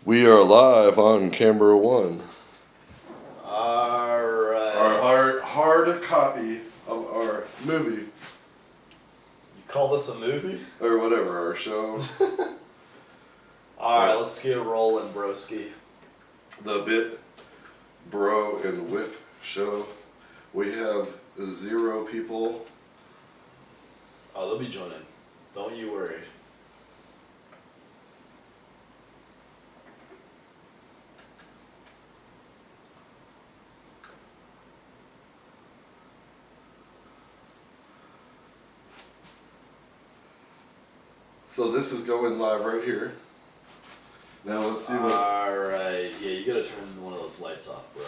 We are live on camera one. Alright. Our hard copy of our movie. You call this a movie? Or whatever, our show. Alright, let's get rolling, broski. The BitBro and Wif show. We have 0 people. Oh, they'll be joining. Don't you worry. So this is going live right here. Now let's see what... Alright, yeah, you gotta turn one of those lights off, bro.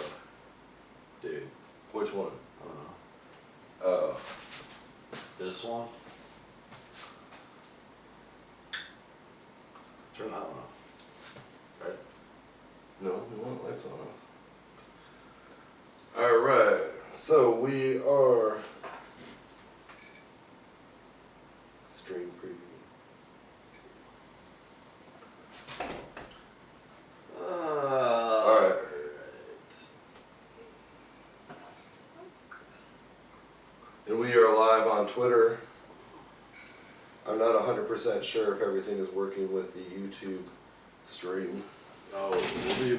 Dude. Which one? I don't know. This one? Turn that one off. Right? No, we want lights on. Alright, so we are... Stream preview. Alright. And we are live on Twitter. I'm not 100% sure if everything is working with the YouTube stream. Oh,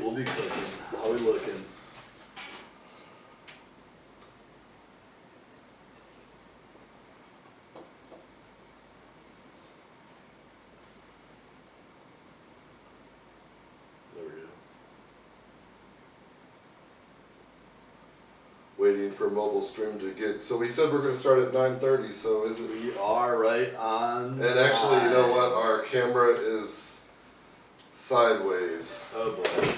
we'll be cooking. How we looking? There we go. Waiting for mobile stream to get... So we said we're going to start at 9:30, so is it... We are right on And actually, you know what? Our camera is sideways. Oh boy.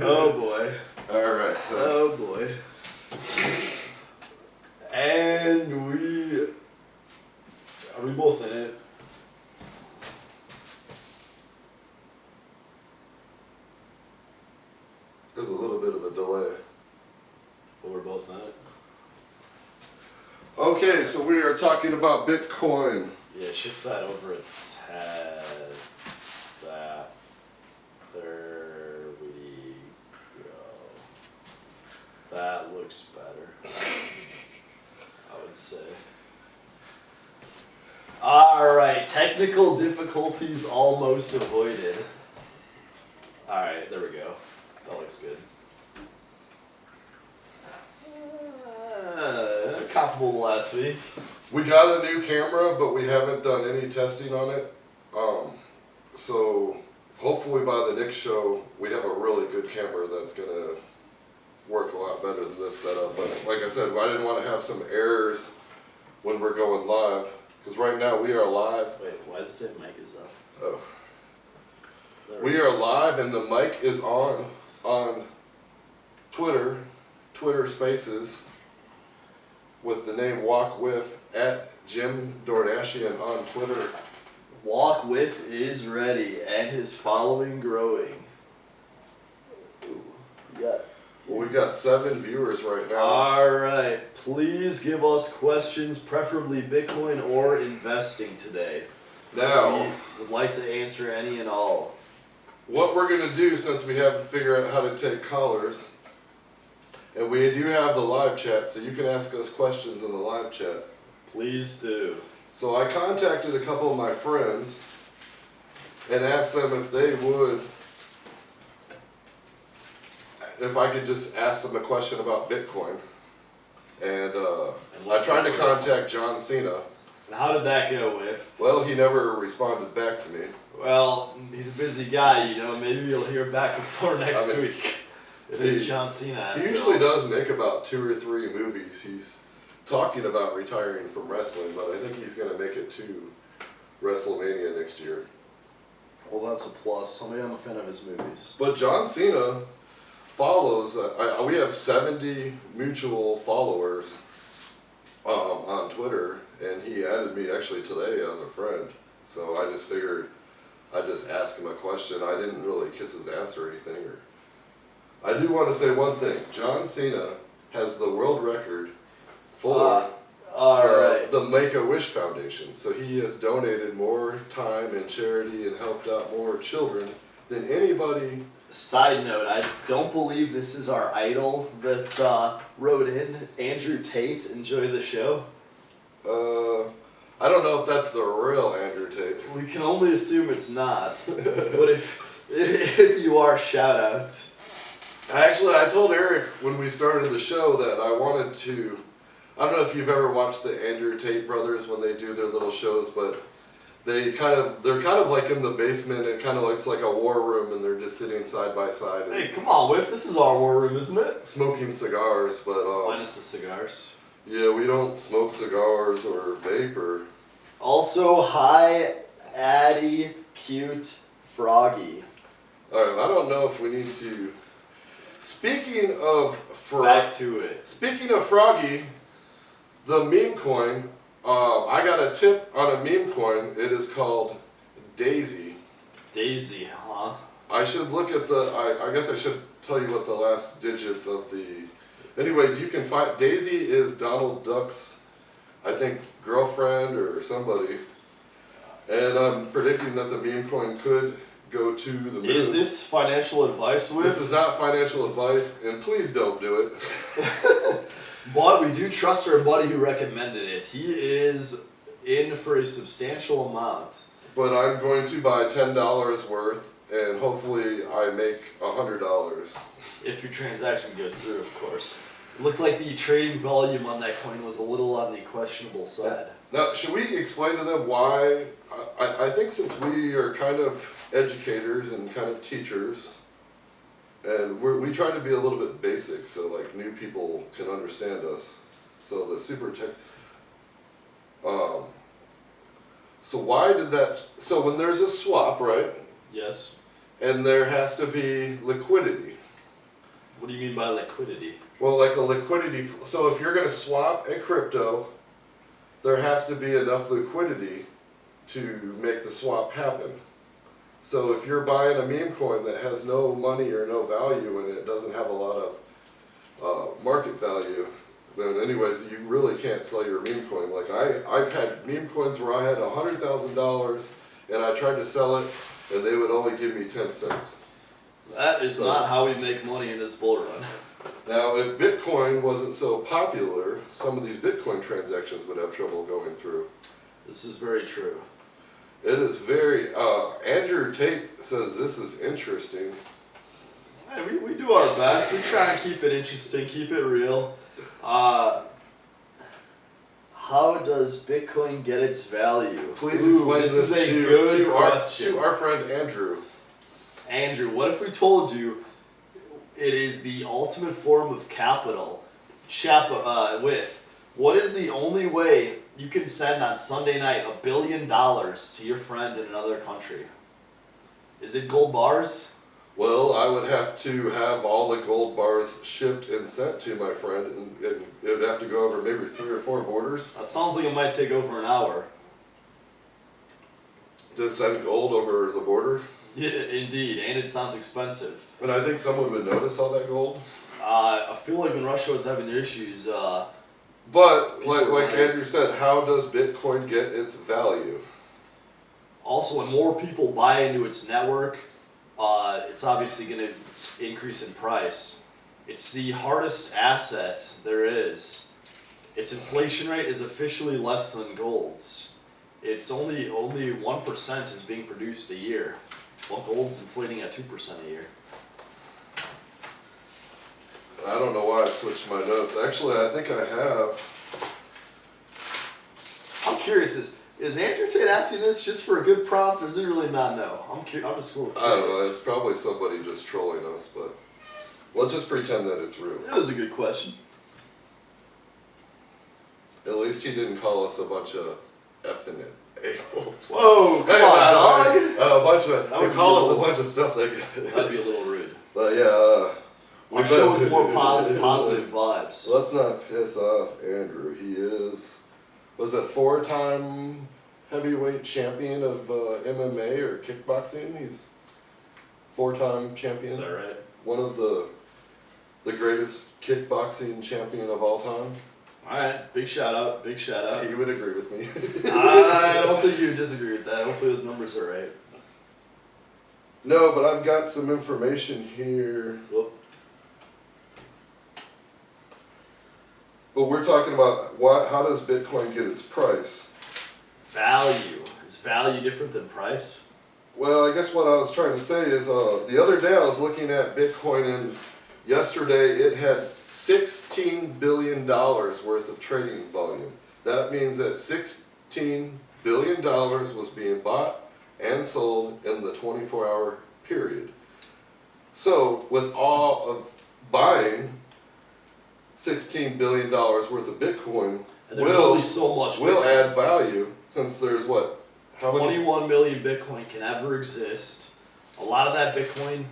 Oh boy. Alright, so... Oh boy. And we... Are we both in it? There's a little bit of a delay. Well, we're both in it? Okay, so we are talking about Bitcoin. Yeah, shift that over a tad. That. There we go. That looks better. I would say. Alright, technical difficulties almost avoided. Alright, there we go. That looks good. Comparable last week. We got a new camera, but we haven't done any testing on it. So hopefully by the next show, we have a really good camera that's going to work a lot better than this setup. But like I said, I didn't want to have some errors when we're going live. Because right now we are live. Wait, why does it say mic is up? Oh. There We are live and the mic is on Twitter Spaces, with the name Walk With at Jim Dornashian on Twitter. Walk With is ready and his following growing. Ooh, Well, we've got 7 viewers right now. Alright, please give us questions, preferably Bitcoin or investing today. Now, We would like to answer any and all. what we're going to do, since we have to figure out how to take callers, and we do have the live chat, so you can ask us questions in the live chat. Please do. So I contacted a couple of my friends and asked them if they would, if I could just ask them a question about Bitcoin. And I tried to contact John Cena. And how did that go with? Well, he never responded back to me. Well, he's a busy guy, you know. Maybe you'll hear back before next week. It is John Cena. He usually does make about 2 or 3 movies. He's talking about retiring from wrestling, but I think he's going to make it to WrestleMania next year. Well, that's a plus. I mean, I'm a fan of his movies. But John Cena follows, we have 70 mutual followers on Twitter, and he added me actually today as a friend. So I just figured I'd just ask him a question. I didn't really kiss his ass or anything. I do want to say one thing. John Cena has the world record for the Make-A-Wish Foundation. So he has donated more time and charity and helped out more children than anybody. Side note, I don't believe this is our idol that's wrote in. Andrew Tate, enjoy the show. I don't know if that's the real Andrew Tate. We can only assume it's not. But if you are, shout out. Actually, I told Eric when we started the show that I wanted to. I don't know if you've ever watched the Andrew Tate brothers when they do their little shows, but they're kind of like in the basement. It kind of looks like a war room, and they're just sitting side by side. And Hey, come on, Wif. This is our war room, isn't it? smoking cigars, but Minus the cigars. yeah, we don't smoke cigars or vape or. Also, hi, Addie, cute, Froggy. Alright, I don't know if we need to. Speaking of Back to it. Speaking of Froggy, the meme coin. I got a tip on a meme coin. It is called Daisy. Daisy, huh? I should look at the. I guess I should tell you what the last digits of the. Anyways, you can find Daisy is Donald Duck's, I think, girlfriend or somebody, and I'm predicting that the meme coin could go to the moon. Is this financial advice, Wif? This is not financial advice, and please don't do it. But we do trust our buddy who recommended it. He is in for a substantial amount. But I'm going to buy $10 worth, and hopefully I make $100. If your transaction goes through, of course. It looked like the trading volume on that coin was a little on the questionable side. Now, should we explain to them why? I think since we are kind of educators and kind of teachers, and we try to be a little bit basic so like new people can understand us. So the super tech. So why did that? So when there's a swap, right? Yes. And there has to be liquidity. What do you mean by liquidity? Well, like a liquidity. So if you're going to swap a crypto, there has to be enough liquidity to make the swap happen. So if you're buying a meme coin that has no money or no value and it doesn't have a lot of market value, then anyways, you really can't sell your meme coin. Like I've had meme coins where I had $100,000 and I tried to sell it and they would only give me 10 cents. That is not how we make money in this bull run. Now, if Bitcoin wasn't so popular, some of these Bitcoin transactions would have trouble going through. This is very true. It is very, Andrew Tate says this is interesting. Hey, we do our best. We try and keep it interesting, keep it real. How does Bitcoin get its value? Please explain this to our friend Andrew. Andrew, what if we told you it is the ultimate form of capital? With what is the only way you can send on Sunday night $1 billion to your friend in another country? Is it gold bars? Well, I would have to have all the gold bars shipped and sent to my friend, and it would have to go over maybe 3 or 4 borders. That sounds like it might take over an hour. To send gold over the border. Yeah, indeed, and it sounds expensive. And I think someone would notice all that gold. I feel like when Russia was having their issues, but like Andrew said, how does Bitcoin get its value? Also, when more people buy into its network, it's obviously going to increase in price. It's the hardest asset there is. Its inflation rate is officially less than gold's. It's only 1% is being produced a year, while gold's inflating at 2% a year. I don't know why I switched my notes. Actually, I think I have. I'm curious, is Andrew Tate asking this just for a good prompt, or does he really not know? I'm just a little curious. I don't know. It's probably somebody just trolling us, but let's just pretend that it's real. That was a good question. At least he didn't call us a bunch of effing a-holes. Whoa, come on, dog. A bunch of. That would They call us a be bunch of stuff that. That'd be a little rude. But yeah. Our show is more positive vibes. Let's not piss off Andrew. He was a 4-time heavyweight champion of MMA or kickboxing. He's 4-time champion. Is that right? One of the greatest kickboxing champion of all time. Alright, big shout out, big shout out. He would agree with me. I don't think you would disagree with that. Hopefully those numbers are right. No, but I've got some information here. Whoop. But we're talking about how does Bitcoin get its price? Value. Is value different than price? Well, I guess what I was trying to say is the other day I was looking at Bitcoin, and yesterday it had $16 billion worth of trading volume. That means that $16 billion was being bought and sold in the 24-hour period. So with all of buying $16 billion worth of Bitcoin, And there's only so much will Bitcoin. add value, since there's what? How many? 21 million Bitcoin can ever exist. A lot of that Bitcoin,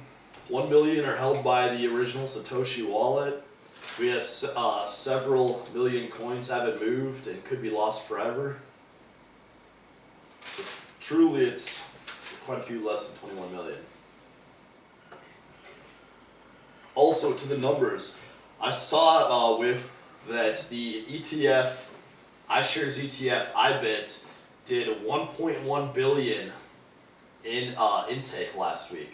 1 million are held by the original Satoshi wallet. We have several million coins haven't moved and could be lost forever. So truly it's quite a few less than 21 million. Also to the numbers, I saw with that the ETF, iShares ETF, iBit, did 1.1 billion in intake last week.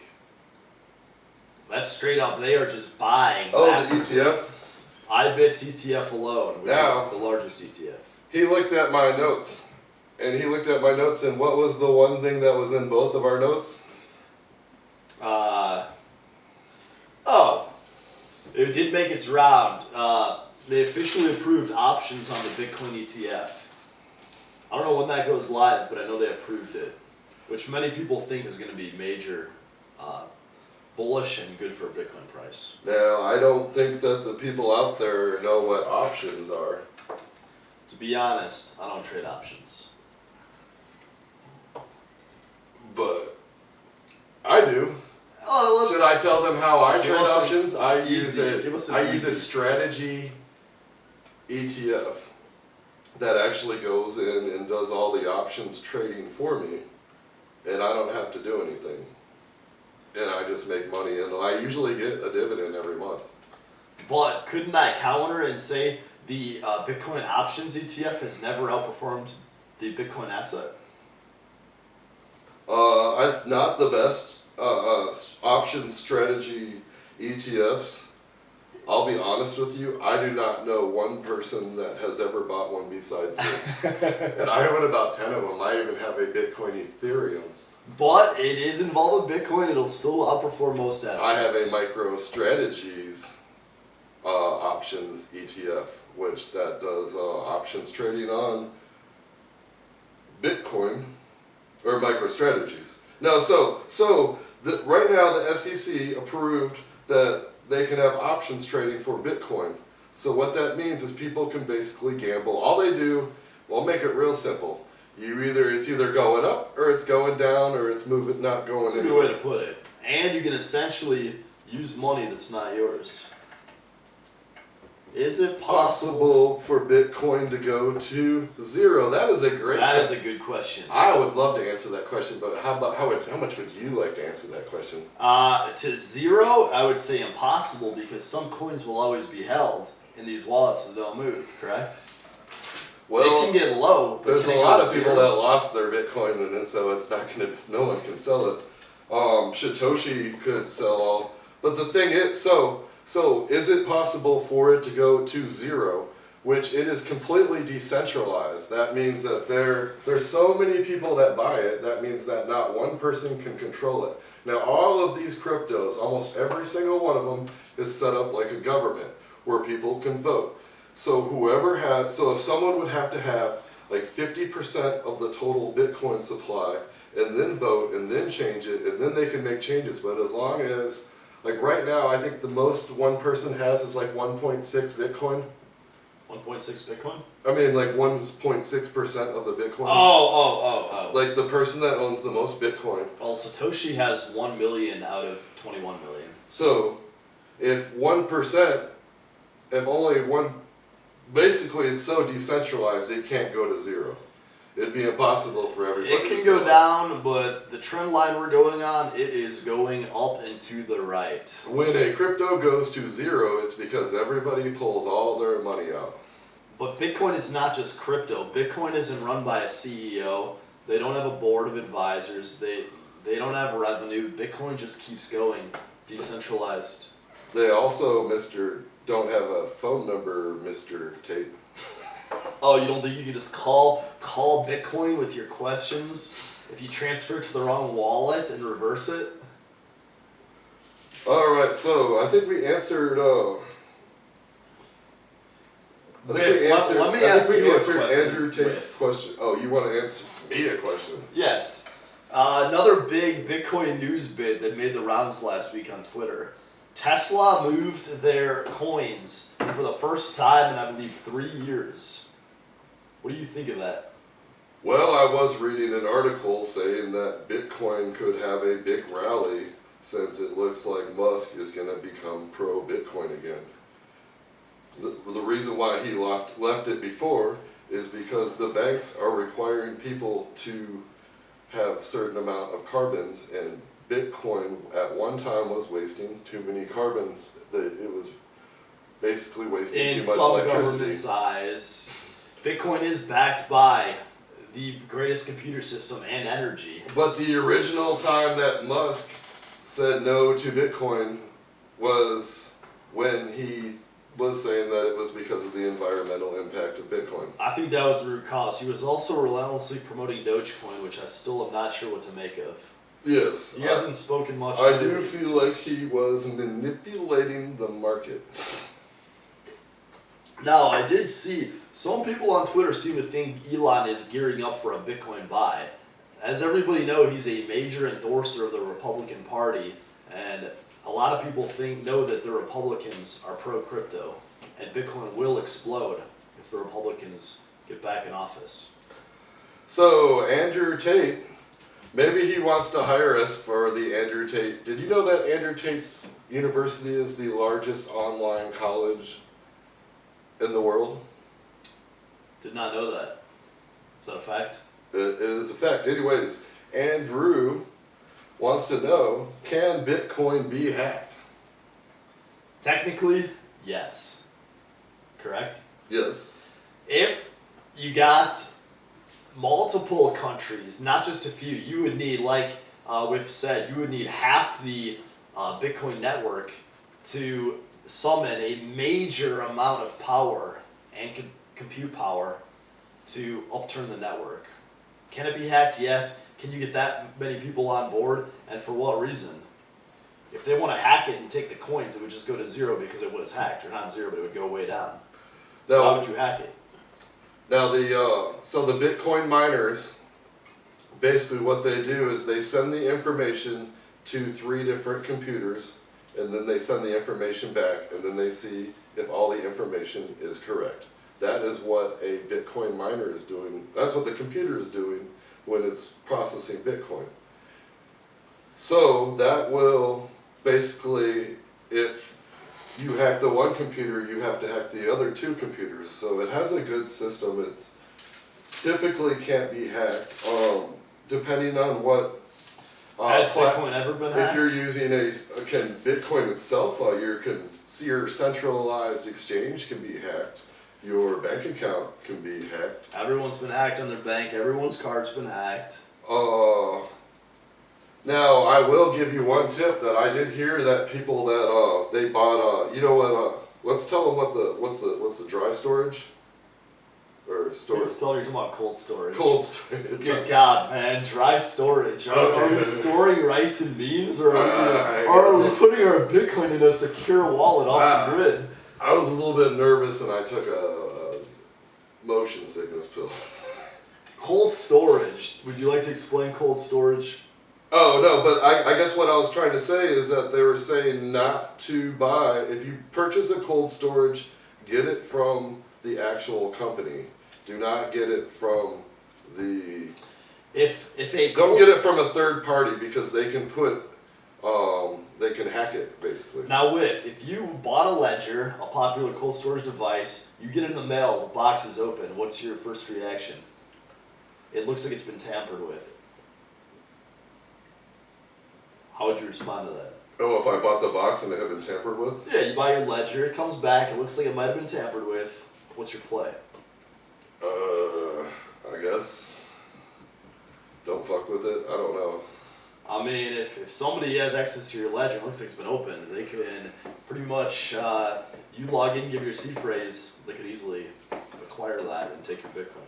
That's straight up. They are just buying. Oh, massive. the ETF? iBit's ETF alone, which is the largest ETF. He looked at my notes, and what was the one thing that was in both of our notes? It did make its round. They officially approved options on the Bitcoin ETF. I don't know when that goes live, but I know they approved it, which many people think is going to be major bullish and good for a Bitcoin price. Now, I don't think that the people out there know what options are. To be honest, I don't trade options. But I do. Oh, Should I tell them how I trade options? I use give us an use a strategy ETF that actually goes in and does all the options trading for me, and I don't have to do anything. And I just make money, and I usually get a dividend every month. But couldn't that counter and say the Bitcoin options ETF has never outperformed the Bitcoin asset? It's not the best option strategy ETFs. I'll be honest with you, I do not know one person that has ever bought one besides me. And I own about 10 of them. I even have a Bitcoin Ethereum. But it is involved with Bitcoin, it'll still outperform most assets. I have a MicroStrategies options ETF, which that does options trading on Bitcoin, or MicroStrategies. No, right now the SEC approved that they can have options trading for Bitcoin. So what that means is people can basically gamble. All they do, well, I'll make it real simple. It's either going up or it's going down or it's moving, not going. That's a good way to put it. And you can essentially use money that's not yours. Is it possible for Bitcoin to go to zero? That is a great. That is a good question. I would love to answer that question, but how much would you like to answer that question? To zero, I would say impossible because some coins will always be held in these wallets that don't move. Correct? Well, it can get low. But there's a lot of people that lost their Bitcoin, and so it's not gonna. No one can sell it. Satoshi could sell all, but the thing is, so is it possible for it to go to zero? Which it is completely decentralized. That means that there's so many people that buy it. That means that not one person can control it. Now, all of these cryptos, almost every single one of them, is set up like a government where people can vote. So if someone would have to have like 50% of the total Bitcoin supply and then vote and then change it and then they can make changes. But as long as, like right now, I think the most one person has is like 1.6 Bitcoin. 1.6 Bitcoin? I mean like 1.6% of the Bitcoin. Oh. Like the person that owns the most Bitcoin. Well, Satoshi has 1 million out of 21 million. So if 1%, if only one, basically it's so decentralized it can't go to zero. It'd be impossible for everybody. It can go down, but the trend line we're going on, it is going up and to the right. When a crypto goes to zero, it's because everybody pulls all their money out. But Bitcoin is not just crypto. Bitcoin isn't run by a CEO. They don't have a board of advisors. They don't have revenue. Bitcoin just keeps going. Decentralized. They also, don't have a phone number, Mr. Tate. Oh, you don't think you can just call Bitcoin with your questions if you transfer it to the wrong wallet and reverse it? Alright, so I think we answered, Let me ask you a question. Andrew Tate's question. Oh, you want to answer me a question? Yes. Another big Bitcoin news bit that made the rounds last week on Twitter. Tesla moved their coins for the first time in, I believe, 3 years. What do you think of that? Well, I was reading an article saying that Bitcoin could have a big rally since it looks like Musk is going to become pro-Bitcoin again. The reason why he left it before is because the banks are requiring people to have a certain amount of carbons, and Bitcoin at one time was wasting too many carbons. That it was basically wasting In too much some electricity. government's eyes, Bitcoin is backed by the greatest computer system and energy. But the original time that Musk said no to Bitcoin was when he was saying that it was because of the environmental impact of Bitcoin. I think that was the root cause. He was also relentlessly promoting Dogecoin, which I still am not sure what to make of. Yes. He hasn't spoken much. I do feel like he was manipulating the market. Now, I did see some people on Twitter seem to think Elon is gearing up for a Bitcoin buy. As everybody knows, he's a major endorser of the Republican Party, and a lot of people know that the Republicans are pro-crypto, and Bitcoin will explode if the Republicans get back in office. So, Andrew Tate, maybe he wants to hire us for the Andrew Tate. Did you know that Andrew Tate's University is the largest online college in the world? Did not know that. Is that a fact? It is a fact. Anyways, Andrew wants to know, can Bitcoin be hacked? Technically, yes. Correct? Yes. If you got multiple countries, not just a few, you would need, like Wif said, you would need half the Bitcoin network to summon a major amount of power and compute power to upturn the network. Can it be hacked? Yes. Can you get that many people on board? And for what reason? If they want to hack it and take the coins, it would just go to zero because it was hacked. Or not zero, but it would go way down. So how would you hack it? Now so the Bitcoin miners, basically what they do is they send the information to 3 different computers, and then they send the information back, and then they see if all the information is correct. That is what a Bitcoin miner is doing. That's what the computer is doing when it's processing Bitcoin. So that will basically, if you hack the one computer, you have to hack the other 2 computers. So it has a good system. It typically can't be hacked, depending on what. Has Bitcoin ever been hacked? If you're using can Bitcoin itself, your centralized exchange can be hacked. Your bank account can be hacked. Everyone's been hacked on their bank. Everyone's card's been hacked. Now I will give you one tip that I did hear that people that they bought you know what let's tell them what's the dry storage or storage. Let's tell you about cold storage. Cold storage. Good God, man, dry storage. Are we storing rice and beans, or are we putting our Bitcoin in a secure wallet off the grid? I was a little bit nervous and I took a motion sickness pill. Cold storage. Would you like to explain cold storage? Oh, no, but I guess what I was trying to say is that they were saying not to buy, if you purchase a cold storage, get it from the actual company. Do not get it from the... Don't get it from a third party because they can they can hack it, basically. Now, if you bought a Ledger, a popular cold storage device, you get it in the mail, the box is open, what's your first reaction? It looks like it's been tampered with. How would you respond to that? Oh, if I bought the box and it had been tampered with? Yeah, you buy your Ledger, it comes back, it looks like it might have been tampered with. What's your play? I guess. Don't fuck with it. I don't know. I mean, if somebody has access to your ledger, it looks like it's been opened, they can pretty much, you log in, give your seed phrase, they could easily acquire that and take your Bitcoin.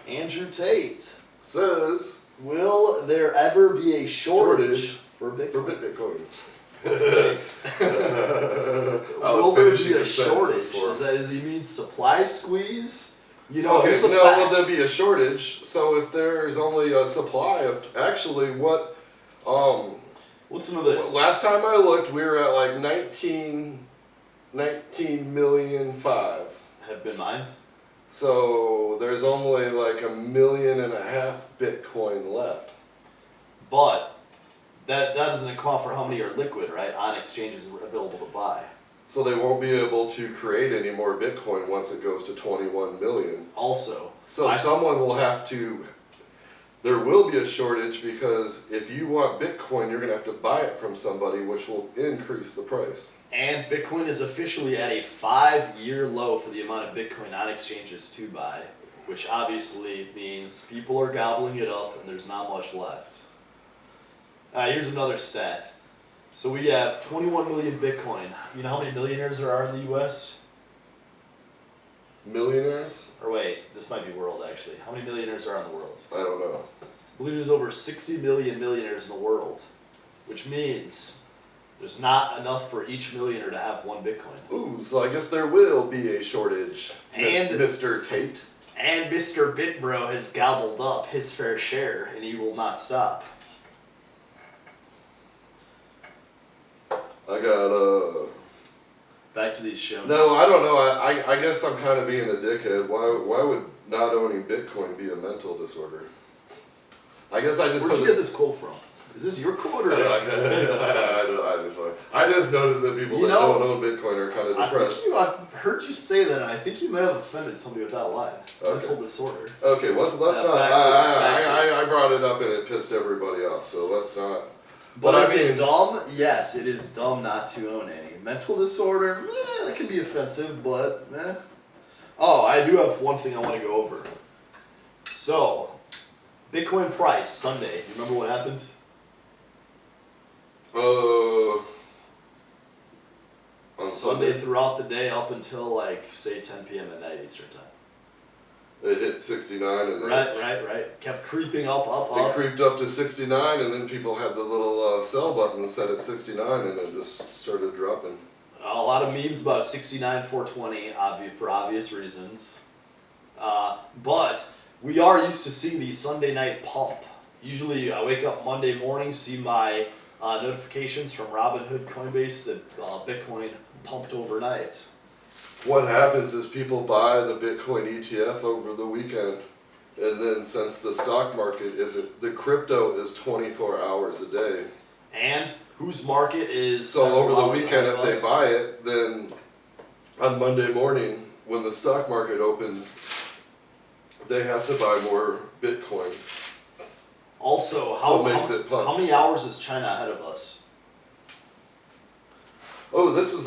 Andrew Tate Says will there ever be a shortage for Bitcoin? for Bitcoin. Thanks. Will there be a shortage? Does he mean supply squeeze? You know, Okay, here's a no, fact. will there be a shortage? So if there's only a supply of actually what Listen to this. last time I looked we were at like 19 million 5. Have been mined? So there's only like 1.5 million Bitcoin left. But that doesn't account for how many are liquid, right? On exchanges available to buy. So they won't be able to create any more Bitcoin once it goes to 21 million. Also, So someone will have to, there will be a shortage because if you want Bitcoin, you're going to have to buy it from somebody, which will increase the price. and Bitcoin is officially at a 5-year low for the amount of Bitcoin on exchanges to buy, which obviously means people are gobbling it up and there's not much left. Here's another stat. So we have 21 million Bitcoin. You know how many millionaires there are in the US? Millionaires? Or wait, this might be world actually. How many millionaires are in the world? I don't know. I believe there's over 60 million millionaires in the world, which means there's not enough for each millionaire to have one Bitcoin. Ooh, so I guess there will be a shortage, And- Mr. Tate. And Mr. BitBro has gobbled up his fair share, and he will not stop. I got Back to these show notes. No, I don't know. I guess I'm kind of being a dickhead. Why would not owning Bitcoin be a mental disorder? I guess I just. Where'd you get this quote from? Is this your quote or? I just noticed that people that don't own Bitcoin are kind of depressed. I've heard you say that, and I think you may have offended somebody with that line. Mental disorder. Okay, let's not. I brought it up and it pissed everybody off, so let's not. But is it dumb? Yes, it is dumb not to own any. Mental disorder, that can be offensive, but Oh, I do have one thing I want to go over. So, Bitcoin price Sunday. You remember what happened? On Sunday throughout the day up until like say 10 p.m. at night Eastern time. It hit 69 and then Right. Kept creeping up. It creeped up to 69 and then people had the little sell button set at 69 and it just started dropping. A lot of memes about 69, 420, for obvious reasons. But we are used to seeing the Sunday night pump. Usually I wake up Monday morning, see my notifications from Robinhood, Coinbase that Bitcoin pumped overnight. What happens is people buy the Bitcoin ETF over the weekend, and then since the stock market isn't, the crypto is 24 hours a day. And whose market is... So over the weekend, if they buy it, then on Monday morning, when the stock market opens, they have to buy more Bitcoin. Also, how many hours is China ahead of us? Oh, this is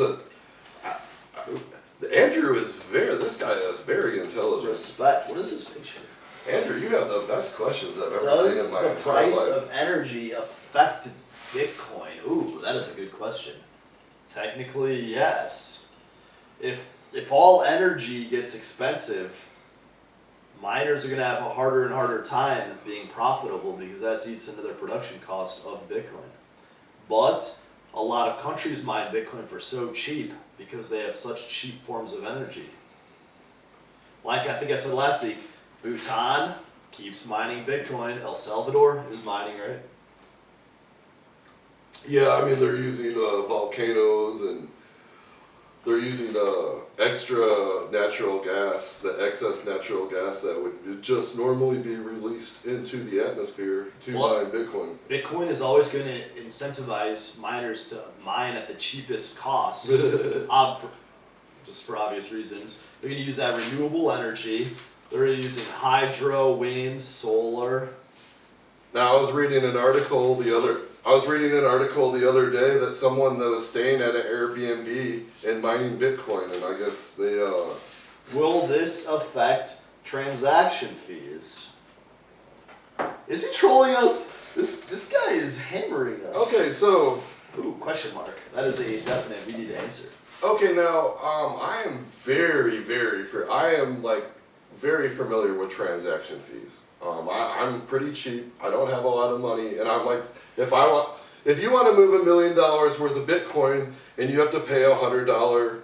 Andrew is this guy is very intelligent. Respect. What is this picture? Andrew, you have the best questions I've ever Does seen in my the entire price life. of energy affect Bitcoin? Ooh, that is a good question. Technically, yes. If all energy gets expensive, miners are going to have a harder and harder time being profitable because that eats into their production cost of Bitcoin. But a lot of countries mine Bitcoin for so cheap because they have such cheap forms of energy. Like I think I said last week, Bhutan keeps mining Bitcoin. El Salvador is mining, right? Yeah, I mean they're using volcanoes and they're using the extra natural gas, the excess natural gas that would just normally be released into the atmosphere to mine Bitcoin. Bitcoin is always going to incentivize miners to mine at the cheapest cost, just for obvious reasons. They're going to use that renewable energy. They're using hydro, wind, solar. Now I was reading an article the other day that someone that was staying at an Airbnb and mining Bitcoin, and I guess they Will this affect transaction fees? Is he trolling us? This guy is hammering us. Okay, so Ooh, question mark. That is a definite we need to answer. okay now I am very familiar with transaction fees. I'm pretty cheap. I don't have a lot of money, and I'm like, if you want to move $1 million worth of Bitcoin and you have to pay $100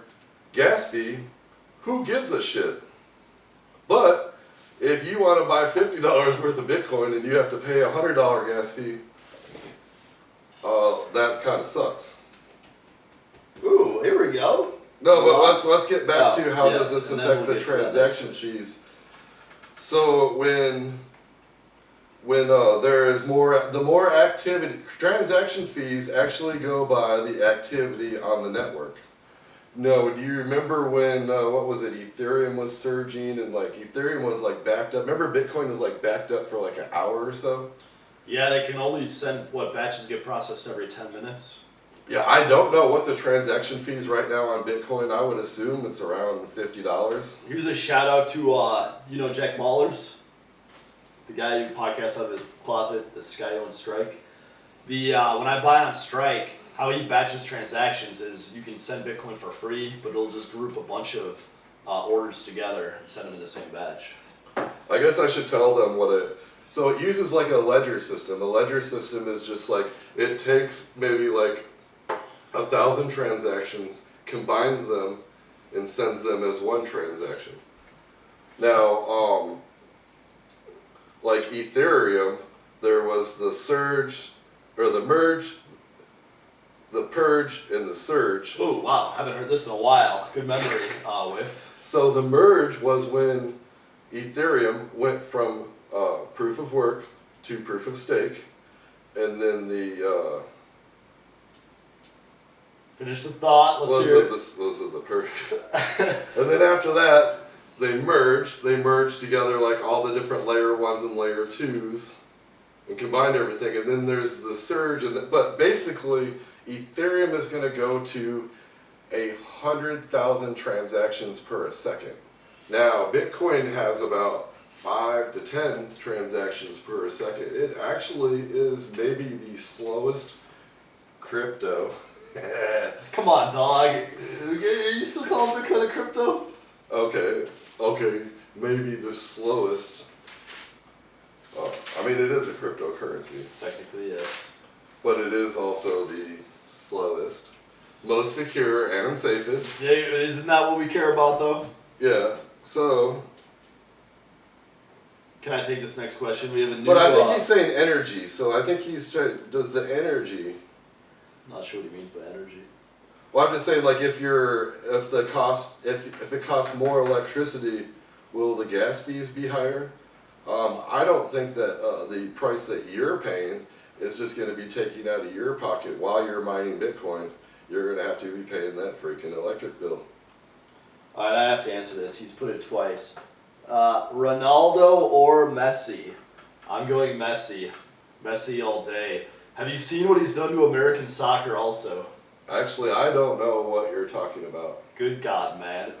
gas fee, who gives a shit? But if you want to buy $50 worth of Bitcoin and you have to pay $100 gas fee, that kind of sucks. Ooh, here we go. No, but let's get back to how yes, does this and then affect we'll the get to that transaction next fees. So when there is more activity, transaction fees actually go by the activity on the network. No, do you remember when what was it? Ethereum was surging and like Ethereum was like backed up. Remember Bitcoin was like backed up for like an hour or so. Yeah, they can only send batches get processed every 10 minutes. Yeah, I don't know what the transaction fees right now on Bitcoin. I would assume it's around $50. Here's a shout out to Jack Mahlers, the guy who podcasts out of his closet. This guy owns Strike. The when I buy on Strike, how he batches transactions is you can send Bitcoin for free, but it'll just group a bunch of orders together and send them in the same batch. I guess I should tell them what it. So it uses like a ledger system. The ledger system is just like it takes maybe like 1,000 transactions, combines them, and sends them as one transaction. Now, like Ethereum, there was the surge, or the merge, the purge, and the surge. Oh wow, haven't heard this in a while. Good memory, Wif. So the merge was when Ethereum went from proof of work to proof of stake, and then the Finish the thought. Let's hear it. those are the purge. And then after that, they merged. They merged together like all the different layer 1s and layer 2s, and combined everything. And then there's the surge, but basically Ethereum is going to go to 100,000 transactions per second. Now Bitcoin has about 5 to 10 transactions per second. It actually is maybe the slowest crypto. Come on, dog. Are you still calling Bitcoin a crypto? Okay, maybe the slowest. I mean, it is a cryptocurrency. Technically, yes. But it is also the slowest, most secure, and safest. Yeah, isn't that what we care about, though? Yeah, so. Can I take this next question? We have a new. But I think he's saying energy, so I think he's trying. Does the energy. I'm not sure what he means by energy. Well, I'm just saying, like, if it costs more electricity, will the gas fees be higher? I don't think that the price that you're paying is just going to be taken out of your pocket while you're mining Bitcoin. You're going to have to be paying that freaking electric bill. All right, I have to answer this. He's put it twice. Ronaldo or Messi? I'm going Messi. Messi all day. Have you seen what he's done to American soccer also? Actually, I don't know what you're talking about. Good God, man.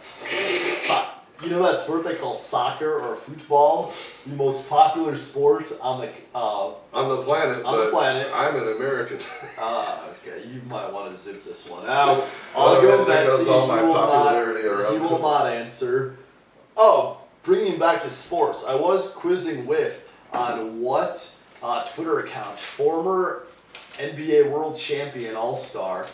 You know that sport they call soccer or football? The most popular sport on the planet. On the planet. I'm an American. Okay. You might want to zip this one out. I'll go Messi. He will not answer. Oh, bringing back to sports. I was quizzing Wif on what Twitter account former NBA World Champion All-Star